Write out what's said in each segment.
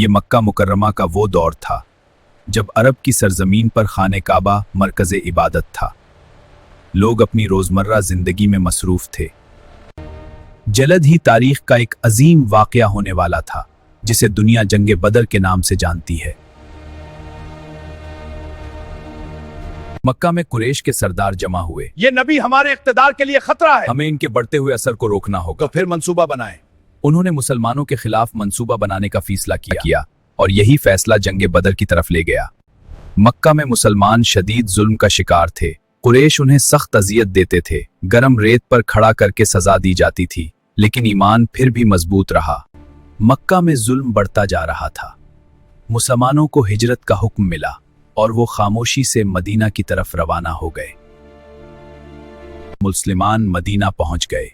ये मक्का मुकर्रमा का वो दौर था जब अरब की सरजमीन पर खाने काबा मरकज़ इबादत था। लोग अपनी रोज़मर्रा ज़िंदगी में मसरूफ़ थे। जल्द ही तारीख़ का एक अजीम वाक़या होने वाला था जिसे दुनिया जंगे बदर के नाम से जानती है। मक्का में कुरैश के सरदार जमा हुए। ये नबी हमारे इख्तिदार के लिए खतरा है, हमें इनके बढ़ते हुए असर को रोकना होगा। तो फिर मंसूबा बनाएं। उन्होंने मुसलमानों के खिलाफ मंसूबा बनाने का फैसला किया और यही फैसला जंगे बदर की तरफ ले गया। मक्का में मुसलमान शदीद जुल्म का शिकार थे। कुरैश उन्हें सख्त अजियत देते थे, गरम रेत पर खड़ा करके सजा दी जाती थी, लेकिन ईमान फिर भी मजबूत रहा। मक्का में जुल्म बढ़ता जा रहा था। मुसलमानों को हिजरत का हुक्म मिला और वो खामोशी से मदीना की तरफ रवाना हो गए। मुसलमान मदीना पहुंच गए।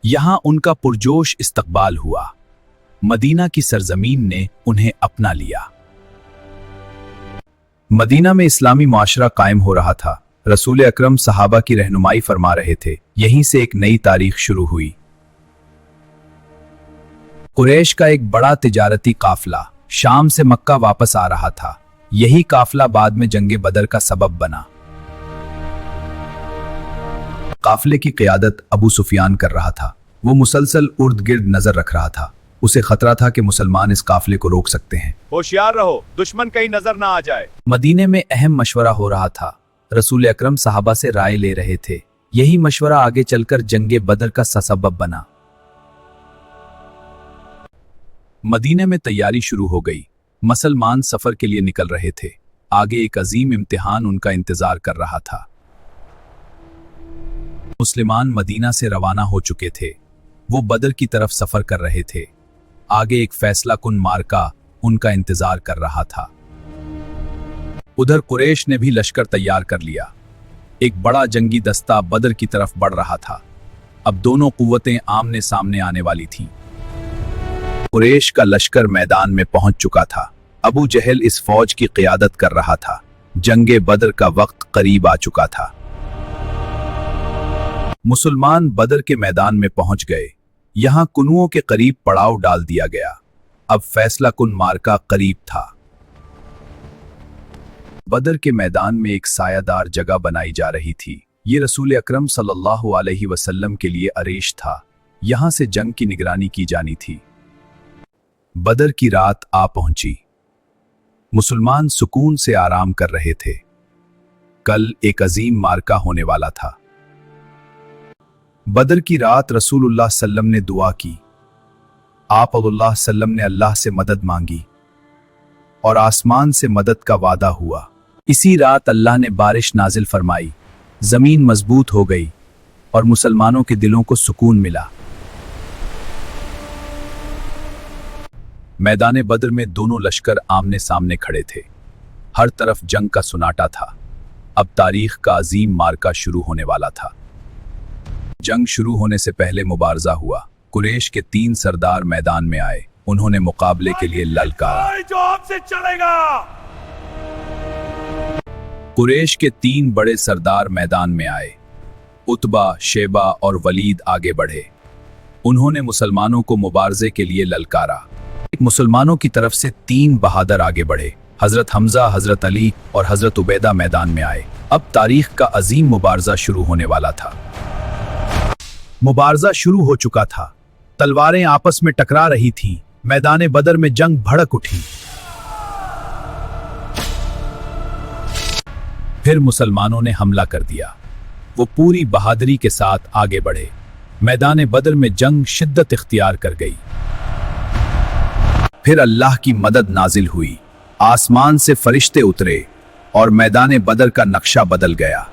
यहां उनका पुरजोश इस्तकबाल हुआ। मदीना की सरजमीन ने उन्हें अपना लिया। मदीना में इस्लामी मुआशरा कायम हो रहा था। रसूल अकरम सहाबा की रहनुमाई फरमा रहे थे। यहीं से एक नई तारीख शुरू हुई। कुरैश का एक बड़ा तिजारती काफिला शाम से मक्का वापस आ रहा था। यही काफिला बाद में जंगे बदर का सबब बना। काफिले की क़ियादत अबू सुफियान कर रहा था। वो मुसलसल उर्द गिर्द नजर रख रहा था। उसे खतरा था कि मुसलमान इस काफिले को रोक सकते हैं। होशियार रहो, दुश्मन कहीं नजर ना आ जाए। मदीने में अहम मशवरा हो रहा था। रसूल अकरम सहाबा से राय ले रहे थे। यही मशवरा आगे चलकर जंगे बदर का सबब बना। मदीने में तैयारी शुरू हो गई। मुसलमान सफर के लिए निकल रहे थे। आगे एक अजीम इम्तिहान उनका इंतजार कर रहा था। मुसलमान मदीना से रवाना हो चुके थे। वो बदर की तरफ सफर कर रहे थे। आगे एक फैसला कुन मार्का उनका इंतजार कर रहा था। उधर कुरैश ने भी लश्कर तैयार कर लिया। एक बड़ा जंगी दस्ता बदर की तरफ बढ़ रहा था। अब दोनों कुव्वतें आमने सामने आने वाली थीं। कुरैश का लश्कर मैदान में पहुंच चुका था। अबू जहल इस फौज की क़ियादत कर रहा था। जंगे बदर का वक्त करीब आ चुका था। मुसलमान बदर के मैदान में पहुंच गए। यहां कुनुओं के करीब पड़ाव डाल दिया गया। अब फैसला कुन मार्का करीब था। बदर के मैदान में एक सायादार जगह बनाई जा रही थी। ये रसूल अकरम सल्लल्लाहु अलैहि वसल्लम के लिए अरेश था। यहां से जंग की निगरानी की जानी थी। बदर की रात आ पहुंची। मुसलमान सुकून से आराम कर रहे थे। कल एक अजीम मार्का होने वाला था। बदर की रात रसूलुल्लाह सल्लम ने दुआ की। आप सल्लम ने अल्लाह से मदद मांगी और आसमान से मदद का वादा हुआ। इसी रात अल्लाह ने बारिश नाजिल फरमाई। जमीन मजबूत हो गई और मुसलमानों के दिलों को सुकून मिला। मैदान बदर में दोनों लश्कर आमने सामने खड़े थे। हर तरफ जंग का सुनाटा था। अब तारीख का अजीम मार्का शुरू होने वाला था। जंग शुरू होने से पहले मुबारजा हुआ। कुरैश के 3 सरदार मैदान में आए। उन्होंने मुकाबले के लिए ललकारा। जो आपसे चलेगा। कुरैश के 3 बड़े सरदार मैदान में आए। उतबा, शेबा और वलीद आगे बढ़े। उन्होंने मुसलमानों को मुबारजे के लिए ललकारा। मुसलमानों की तरफ से 3 बहादुर आगे बढ़े। हजरत हमजा, हजरत अली और हजरत उबैदा मैदान में आए। अब तारीख का अजीम मुबारजा शुरू होने वाला था। मुबारजा शुरू हो चुका था। तलवारें आपस में टकरा रही थीं। मैदान बदर में जंग भड़क उठी। फिर मुसलमानों ने हमला कर दिया। वो पूरी बहादुरी के साथ आगे बढ़े। मैदान बदर में जंग शिद्दत इख्तियार कर गई। फिर अल्लाह की मदद नाजिल हुई। आसमान से फरिश्ते उतरे और मैदान बदर का नक्शा बदल गया।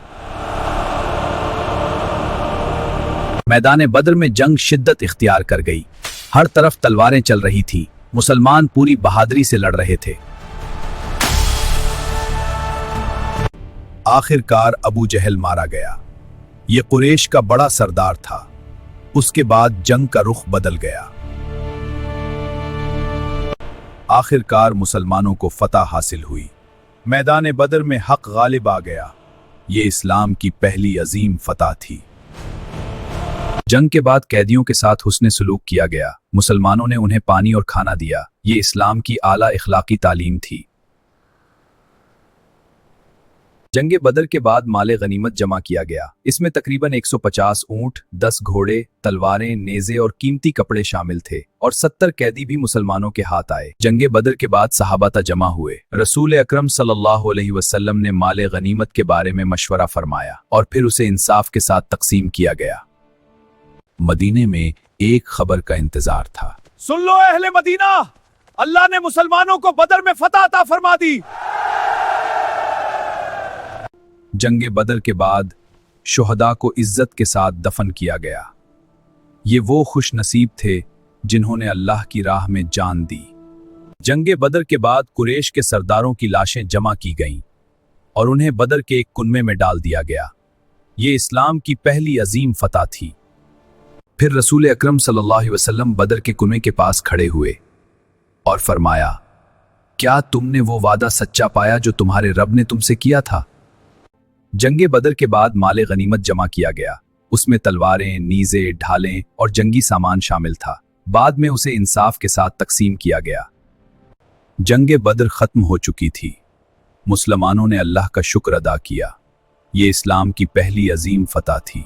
मैदान बदर में जंग शिद्दत इख्तियार कर गई। हर तरफ तलवारें चल रही थी। मुसलमान पूरी बहादुरी से लड़ रहे थे। आखिरकार अबू जहल मारा गया। यह कुरैश का बड़ा सरदार था। उसके बाद जंग का रुख बदल गया। आखिरकार मुसलमानों को फतह हासिल हुई। मैदान बदर में हक गालिब आ गया। ये इस्लाम की पहली अजीम फतह थी। जंग के बाद कैदियों के साथ हुस्ने सलूक किया गया। मुसलमानों ने उन्हें पानी और खाना दिया। ये इस्लाम की आला इखलाकी तालीम थी। जंग बदर के बाद माले गनीमत जमा किया गया। इसमें तकरीबन 150 ऊंट, 10 घोड़े, तलवारें, नेज़े और कीमती कपड़े शामिल थे और 70 कैदी भी मुसलमानों के हाथ आए। जंग बदर के बाद सहाबाता जमा हुए। रसूल अकरम सल्लल्लाहु अलैहि वसल्लम ने माले गनीमत के बारे में मशवरा फरमाया और फिर उसे इंसाफ के साथ तकसीम किया गया। मदीने में एक खबर का इंतजार था। सुन लो अहले मदीना, अल्लाह ने मुसलमानों को बदर में फतह अता फरमा दी। जंग बदर के बाद शुहदा को इज्जत के साथ दफन किया गया। ये वो खुश नसीब थे जिन्होंने अल्लाह की राह में जान दी। जंग बदर के बाद कुरैश के सरदारों की लाशें जमा की गईं और उन्हें बदर के एक कुनमे में डाल दिया गया। ये इस्लाम की पहली अजीम फतह थी। फिर रसूल अकरम सल्लल्लाहु अलैहि वसल्लम बदर के कुनमे के पास खड़े हुए और फरमाया, क्या तुमने वो वादा सच्चा पाया जो तुम्हारे रब ने तुमसे किया था? जंग बदर के बाद माले गनीमत जमा किया गया। उसमें तलवारें, नीज़े, ढालें और जंगी सामान शामिल था। बाद में उसे इंसाफ के साथ तकसीम किया गया। जंग बदर खत्म हो चुकी थी। मुसलमानों ने अल्लाह का शुक्र अदा किया। ये इस्लाम की पहली अजीम फतह थी।